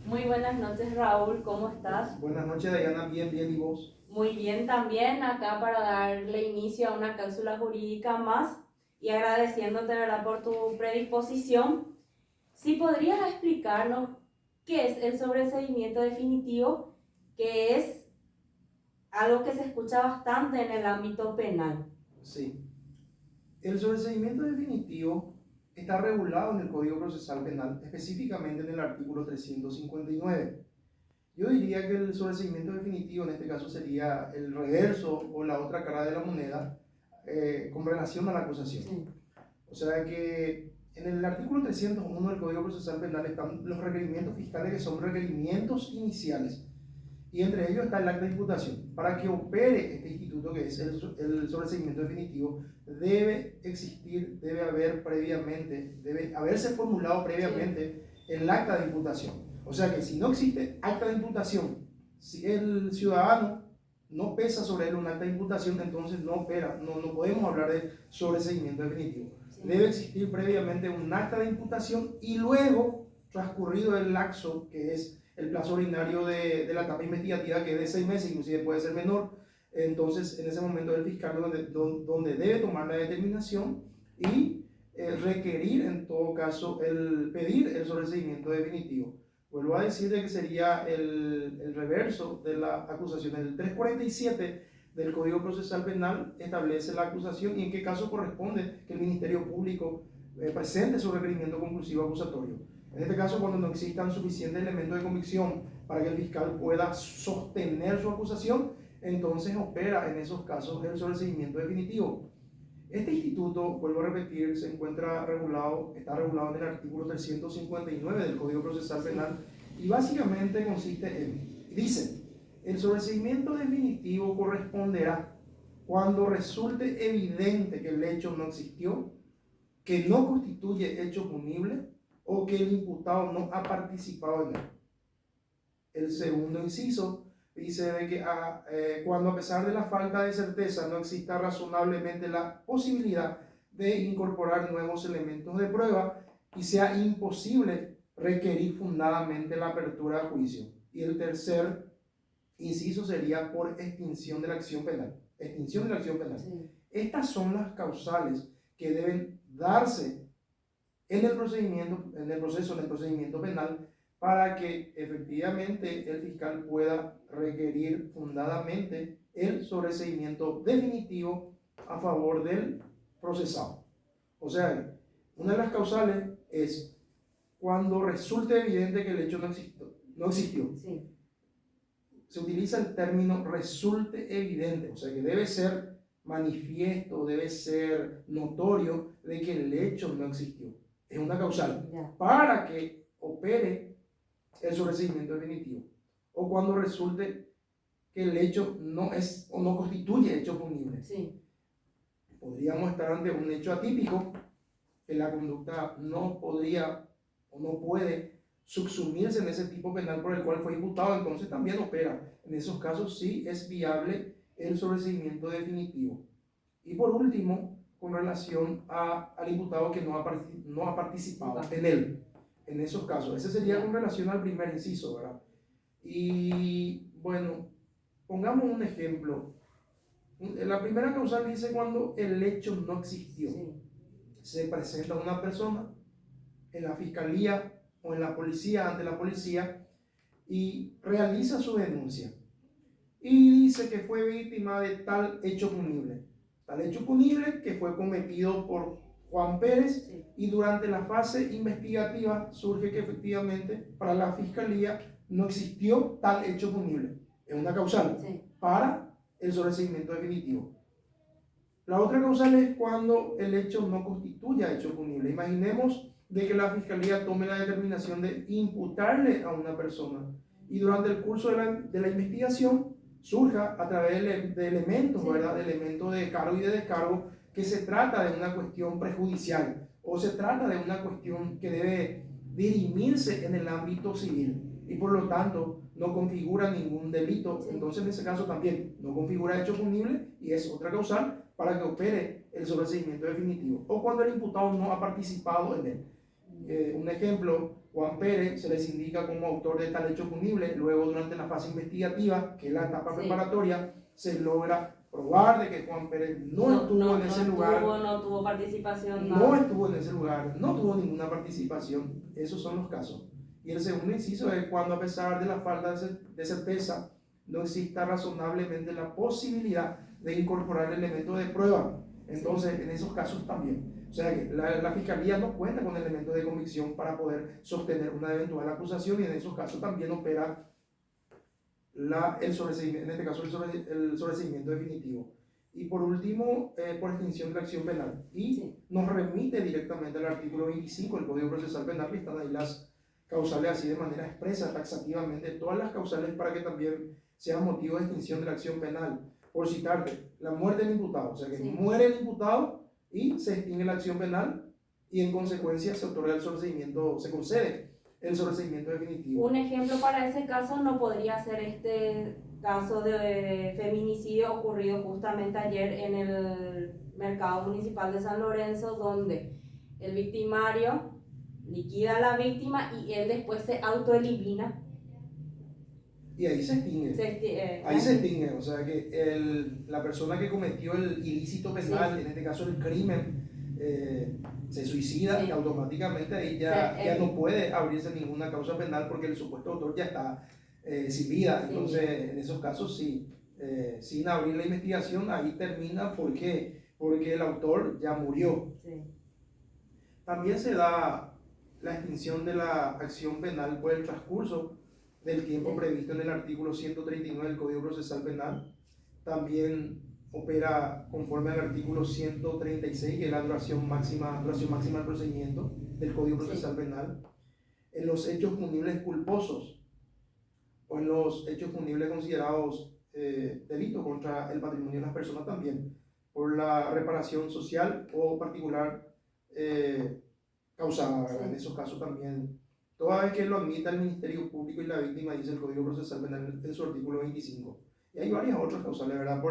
Muy buenas noches, Raúl, ¿cómo estás? Buenas noches, Diana, bien, bien, ¿y vos? Muy bien también, acá para darle inicio a una cápsula jurídica más y agradeciéndote, ¿verdad?, por tu predisposición. Si podrías explicarnos qué es el sobreseimiento definitivo, que es algo que se escucha bastante en el ámbito penal. Sí. El sobreseimiento definitivo está regulado en el Código Procesal Penal, específicamente en el artículo 359. Yo diría que el sobreseimiento definitivo en este caso sería el reverso o la otra cara de la moneda con relación a la acusación. Sí. O sea que en el artículo 301 del Código Procesal Penal están los requerimientos fiscales, que son requerimientos iniciales, y entre ellos está el acta de imputación. Para que opere este instituto, que es el sobreseimiento definitivo, debe existir, debe haber previamente, debe haberse formulado previamente el acta de imputación. O sea que si no existe acta de imputación, si el ciudadano no pesa sobre él un acta de imputación, entonces no opera, no podemos hablar de sobreseimiento definitivo. Debe existir previamente un acta de imputación y luego, transcurrido el lapso, que es el plazo ordinario de la etapa investigativa, que es de 6 meses, inclusive puede ser menor, entonces en ese momento el fiscal donde debe tomar la determinación y requerir en todo caso pedir el sobreseimiento definitivo. Vuelvo a decir que sería el reverso de la acusación. El 347 del Código Procesal Penal establece la acusación y en qué caso corresponde que el Ministerio Público presente su requerimiento conclusivo acusatorio. En este caso, cuando no existan suficientes elementos de convicción para que el fiscal pueda sostener su acusación, entonces opera en esos casos el sobreseimiento definitivo. Este instituto, vuelvo a repetir, se encuentra regulado, está regulado en el artículo 359 del Código Procesal Penal y básicamente consiste dice, el sobreseimiento definitivo corresponderá cuando resulte evidente que el hecho no existió, que no constituye hecho punible o que el imputado no ha participado en él. El segundo inciso dice de que cuando a pesar de la falta de certeza no exista razonablemente la posibilidad de incorporar nuevos elementos de prueba y sea imposible requerir fundadamente la apertura de juicio. Y el tercer inciso sería por extinción de la acción penal. Extinción de la acción penal. Sí. Estas son las causales que deben darse en el procedimiento penal para que efectivamente el fiscal pueda requerir fundadamente el sobreseimiento definitivo a favor del procesado. O sea, una de las causales es cuando resulte evidente que el hecho no existió. Sí. Se utiliza el término resulte evidente, o sea que debe ser manifiesto, debe ser notorio de que el hecho no existió. Es una causal para que opere el sobreseimiento definitivo. O cuando resulte que el hecho no es o no constituye hecho punible. Sí. Podríamos estar ante un hecho atípico, que la conducta no podría o no puede subsumirse en ese tipo penal por el cual fue imputado, entonces también opera. En esos casos sí es viable el sobreseimiento definitivo. Y por último, con relación al imputado que no ha participado en él, en esos casos. Ese sería con relación al primer inciso, ¿verdad? Y bueno, pongamos un ejemplo. La primera causal dice cuando el hecho no existió. Sí. Se presenta una persona en la fiscalía o en la policía, ante la policía, y realiza su denuncia. Y dice que fue víctima de tal hecho punible. Tal hecho punible que fue cometido por Juan Pérez, sí. Y durante la fase investigativa surge que efectivamente para la fiscalía no existió tal hecho punible. Es una causal, sí, para el sobreseimiento definitivo. La otra causal es cuando el hecho no constituya hecho punible. Imaginemos de que la fiscalía tome la determinación de imputarle a una persona y durante el curso de la investigación surja a través de elementos, sí, ¿verdad? De elementos de cargo y de descargo, que se trata de una cuestión prejudicial o se trata de una cuestión que debe dirimirse en el ámbito civil y por lo tanto no configura ningún delito. Sí. Entonces en ese caso también no configura hecho punible y es otra causal para que opere el sobreseimiento definitivo, o cuando el imputado no ha participado en él. Un ejemplo, Juan Pérez se les indica como autor de tal hecho punible, luego durante la fase investigativa, que es la etapa preparatoria, se logra probar de que Juan Pérez no estuvo en ese lugar, no tuvo participación, no estuvo en ese lugar, no tuvo ninguna participación. Esos son los casos. Y el segundo inciso es cuando, a pesar de la falta de certeza, no exista razonablemente la posibilidad de incorporar elementos de prueba. Entonces, en esos casos también. O sea que la Fiscalía no cuenta con elementos de convicción para poder sostener una eventual acusación, y en esos casos también opera el sobreseimiento, en este caso el sobreseimiento definitivo. Y por último, por extinción de la acción penal. Y nos remite directamente al artículo 25 del Código Procesal Penal, que están ahí las causales así de manera expresa, taxativamente, todas las causales para que también sean motivo de extinción de la acción penal. Por citarte, la muerte del imputado, o sea que muere el imputado y se extingue la acción penal, y en consecuencia se otorga el sobreseimiento, se concede el sobreseimiento definitivo. Un ejemplo para ese caso no podría ser este caso de feminicidio ocurrido justamente ayer en el mercado municipal de San Lorenzo, donde el victimario liquida a la víctima y él después se autoelimina. Y ahí se extingue. Ahí se extingue, o sea que la persona que cometió el ilícito penal, en este caso el crimen, se suicida, y automáticamente ahí ya no puede abrirse ninguna causa penal porque el supuesto autor ya está sin vida. Entonces, en esos casos sí, sin abrir la investigación, ahí termina porque el autor ya murió. También se da la extinción de la acción penal por el transcurso del tiempo previsto en el artículo 139 del Código Procesal Penal. También opera conforme al artículo 136, que es la duración máxima del procedimiento del Código Procesal Penal, en los hechos punibles culposos o en los hechos punibles considerados delitos contra el patrimonio de las personas, también por la reparación social o particular causada. En esos casos también, toda vez que lo admita el Ministerio Público y la víctima, dice el Código Procesal Penal en su artículo 25. Y hay varias otras causales, ¿verdad?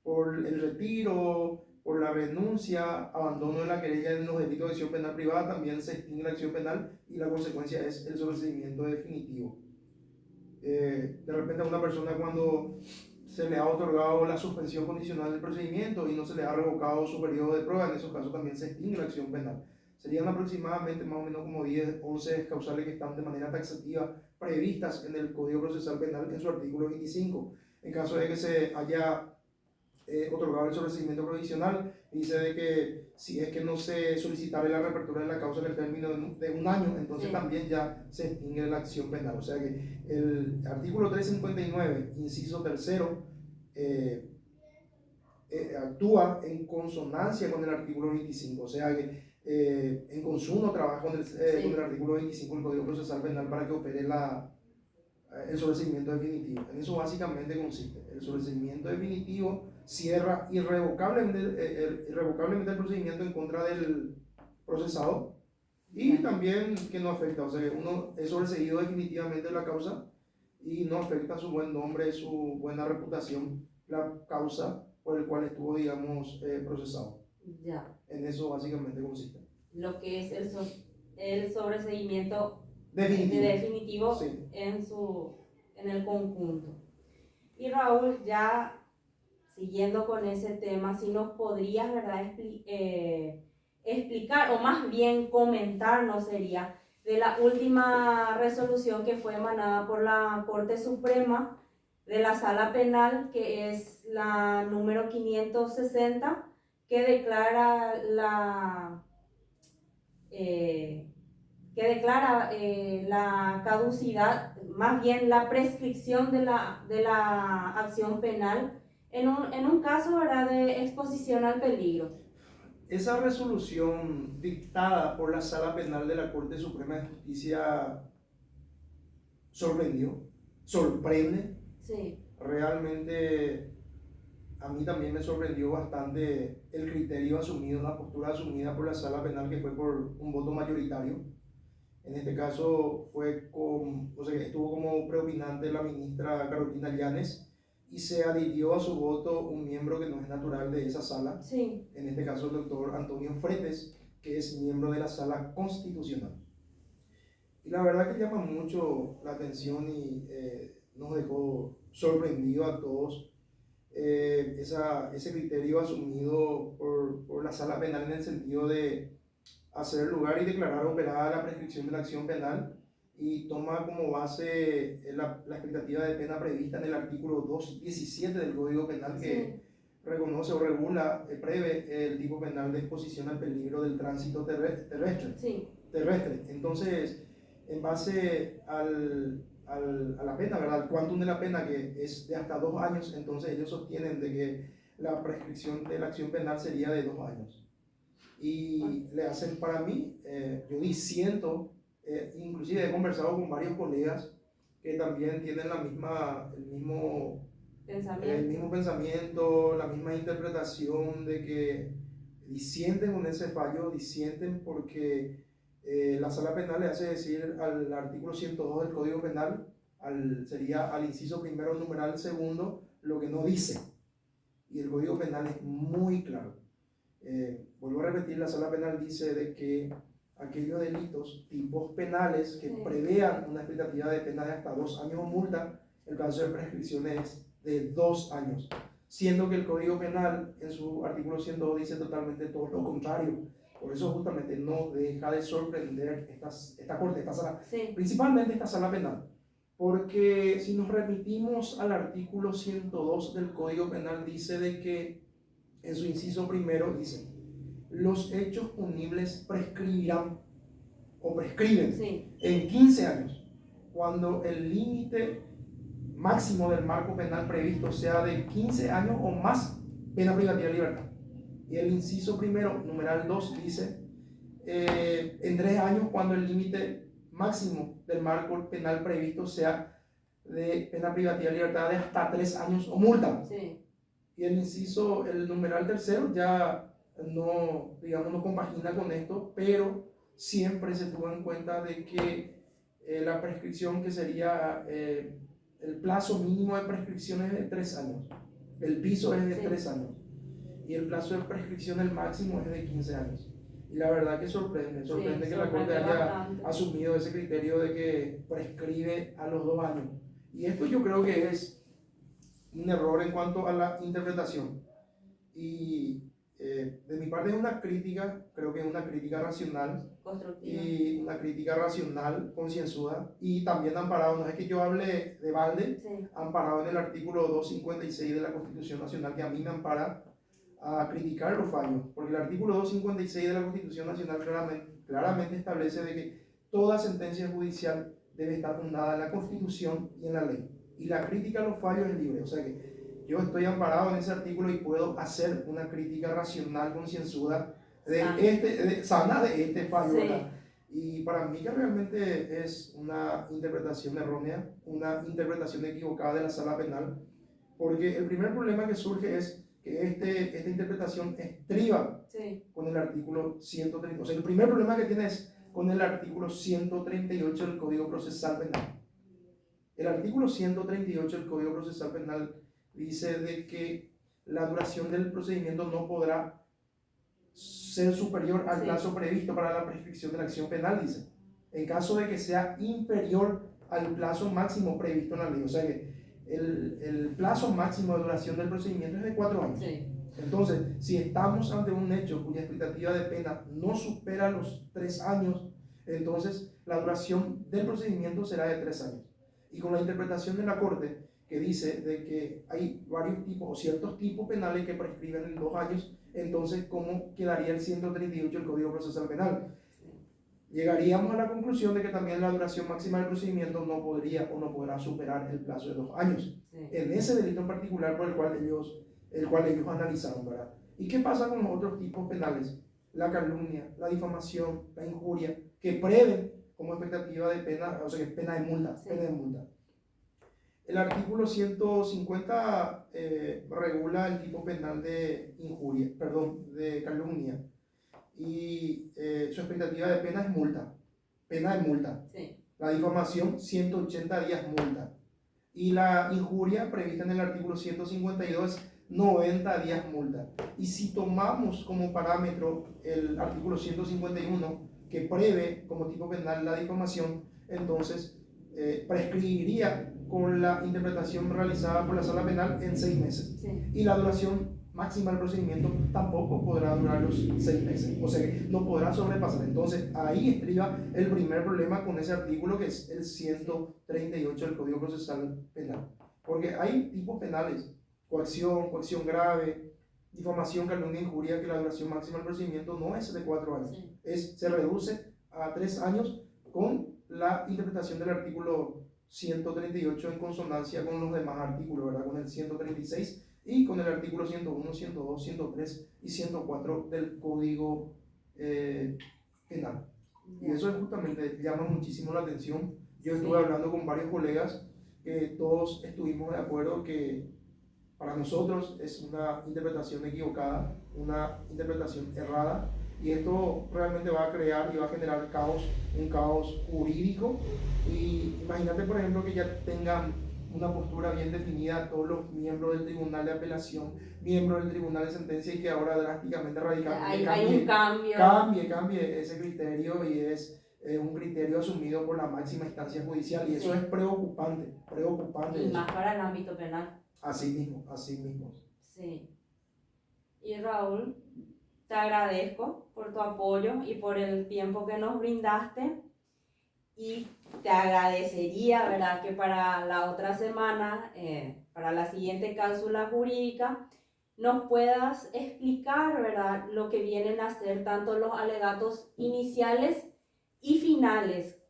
Por el retiro, por la renuncia, abandono de la querella en los delitos de acción penal privada, también se extingue la acción penal, y la consecuencia es el sobreseimiento definitivo. De repente a una persona, cuando se le ha otorgado la suspensión condicional del procedimiento y no se le ha revocado su periodo de prueba, en esos casos también se extingue la acción penal. Serían aproximadamente más o menos como 10, 11 causales que están de manera taxativa previstas en el Código Procesal Penal en su artículo 25. En caso de que se haya otorgado el sobreseimiento provisional, dice de que si es que no se solicitara la reapertura de la causa en el término de un año, entonces también ya se extingue la acción penal. O sea que el artículo 359, inciso tercero, actúa en consonancia con el artículo 25, o sea que en consumo trabaja con el artículo 25 del Código Procesal Penal para que opere el sobreseimiento definitivo. En eso básicamente consiste. El sobreseimiento definitivo cierra irrevocablemente el procedimiento en contra del procesado, y también que no afecta, o sea que uno es sobreseído definitivamente de la causa y no afecta su buen nombre, su buena reputación, la causa por el cual estuvo, digamos, procesado. En eso básicamente consiste. Lo que es el sobreseimiento definitivo en el conjunto. Y Raúl, ya siguiendo con ese tema, si nos podrías, ¿verdad?, explicar, o más bien comentarnos sería, de la última resolución que fue emanada por la Corte Suprema de la Sala Penal, que es la número 560, que declara la caducidad, más bien la prescripción de la acción penal en un caso, ¿verdad?, de exposición al peligro. Esa resolución dictada por la Sala Penal de la Corte Suprema de Justicia sorprende. Realmente a mí también me sorprendió bastante el criterio asumido, la postura asumida por la Sala Penal, que fue por un voto mayoritario. En este caso estuvo como preopinante la ministra Carolina Llanes, y se adhirió a su voto un miembro que no es natural de esa sala, en este caso el doctor Antonio Fretes, que es miembro de la Sala Constitucional. Y la verdad que llama mucho la atención y nos dejó sorprendido a todos ese criterio asumido por la sala penal en el sentido de hacer lugar y declarar operada la prescripción de la acción penal y toma como base la expectativa de pena prevista en el artículo 217 del Código Penal que reconoce o regula, prevé el tipo penal de exposición al peligro del tránsito terrestre. Entonces, en base a la pena, ¿verdad? Al quantum de la pena, que es de hasta 2 años, entonces ellos sostienen de que la prescripción de la acción penal sería de 2 años. Y le hacen para mí, yo disiento, inclusive he conversado con varios colegas que también tienen el mismo pensamiento, la misma interpretación de que disienten con ese fallo, disienten porque la sala penal le hace decir al artículo 102 del Código Penal, sería al inciso primero, numeral segundo, lo que no dice. Y el Código Penal es muy claro. Vuelvo a repetir, la sala penal dice de que aquellos delitos, tipos penales que prevean una expectativa de pena de hasta 2 años o multa, el plazo de prescripción es de 2 años, siendo que el Código Penal en su artículo 102 dice totalmente todo lo contrario. Por eso justamente no deja de sorprender esta corte, esta sala, principalmente esta sala penal, porque si nos remitimos al artículo 102 del Código Penal dice de que en su inciso primero dice: los hechos punibles prescribirán o prescriben en 15 años cuando el límite máximo del marco penal previsto sea de 15 años o más pena privativa de libertad. Y el inciso primero, numeral 2, dice en 3 años cuando el límite máximo del marco penal previsto sea de pena privativa de libertad de hasta 3 años o multa. Y el numeral tercero ya no, digamos, no compagina con esto, pero siempre se tuvo en cuenta de que la prescripción, que sería el plazo mínimo de prescripción, es de 3 años, el piso es de 3 años y el plazo de prescripción, el máximo, es de 15 años. Y la verdad que sorprende que la Corte haya asumido ese criterio de que prescribe a los 2 años. Y esto yo creo que es un error en cuanto a la interpretación. Y de mi parte es una crítica, creo que es una crítica racional, y una crítica racional, concienzuda, y también amparado, no es que yo hable de balde, amparado en el artículo 256 de la Constitución Nacional, que a mí me ampara a criticar los fallos, porque el artículo 256 de la Constitución Nacional claramente establece de que toda sentencia judicial debe estar fundada en la Constitución y en la ley, y la crítica a los fallos es libre. O sea que yo estoy amparado en ese artículo y puedo hacer una crítica racional, concienzuda, sana de este fallo. Y para mí que realmente es una interpretación errónea, una interpretación equivocada de la sala penal, porque el primer problema que surge es que esta interpretación estriba con el artículo 130. O sea, el primer problema que tiene es con el artículo 138 del Código Procesal Penal. El artículo 138 del Código Procesal Penal dice de que la duración del procedimiento no podrá ser superior al plazo previsto para la prescripción de la acción penal, dice, en caso de que sea inferior al plazo máximo previsto en la ley. O sea que el plazo máximo de duración del procedimiento es de 4 años. Entonces, si estamos ante un hecho cuya expectativa de pena no supera los 3 años, entonces la duración del procedimiento será de 3 años. Y con la interpretación de la Corte, que dice de que hay varios tipos o ciertos tipos penales que prescriben en 2 años, entonces, ¿cómo quedaría el 138 del Código Procesal Penal? Llegaríamos a la conclusión de que también la duración máxima del procedimiento no podría o no podrá superar el plazo de 2 años en ese delito en particular por el cual ellos analizaron, ¿verdad? ¿Y qué pasa con los otros tipos penales? La calumnia, la difamación, la injuria, que prevén como expectativa de pena, o sea, que es pena de multa. El artículo 150 regula el tipo penal de de calumnia, y su expectativa de pena de multa. La difamación, 180 días multa. Y la injuria, prevista en el artículo 152, 90 días multa. Y si tomamos como parámetro el artículo 151, que prevé como tipo penal la difamación, entonces prescribiría con la interpretación realizada por la sala penal en 6 meses. Sí. Y la duración máxima del procedimiento tampoco podrá durar los 6 meses, o sea que no podrá sobrepasar. Entonces ahí estriba el primer problema con ese artículo, que es el 138 del Código Procesal Penal, porque hay tipos penales: coacción, coacción grave, difamación, calumnia, injuria, que la duración máxima del procedimiento no es de 4 años, Sí. se reduce a 3 años con la interpretación del artículo 138 en consonancia con los demás artículos, ¿verdad? Con el 136 y con el artículo 101, 102, 103 y 104 del Código Penal. Y eso justamente llama muchísimo la atención. Yo estuve hablando con varios colegas que todos estuvimos de acuerdo que para nosotros es una interpretación equivocada, una interpretación errada, y esto realmente va a crear y va a generar caos, un caos jurídico. Y imagínate, por ejemplo, que ya tengan una postura bien definida todos los miembros del Tribunal de Apelación, miembros del Tribunal de Sentencia, y que ahora drásticamente, radicalmente Hay un cambio. cambie ese criterio, y es un criterio asumido por la máxima instancia judicial, y eso es preocupante, preocupante. Y más para el ámbito penal. Así mismo, así mismo. Sí. Y Raúl, te agradezco por tu apoyo y por el tiempo que nos brindaste, y te agradecería, ¿verdad?, que para la otra semana, para la siguiente cápsula jurídica, nos puedas explicar, ¿verdad?, lo que vienen a ser tanto los alegatos iniciales y finales,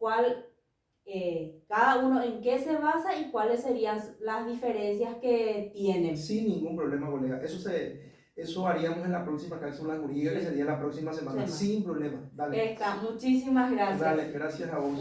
cada uno en qué se basa y cuáles serían las diferencias que tienen. Sin ningún problema, colega. Eso haríamos en la próxima cápsula jurídica, que sería la próxima semana. Sin problema. Dale. Muchísimas gracias. Dale, gracias a vos.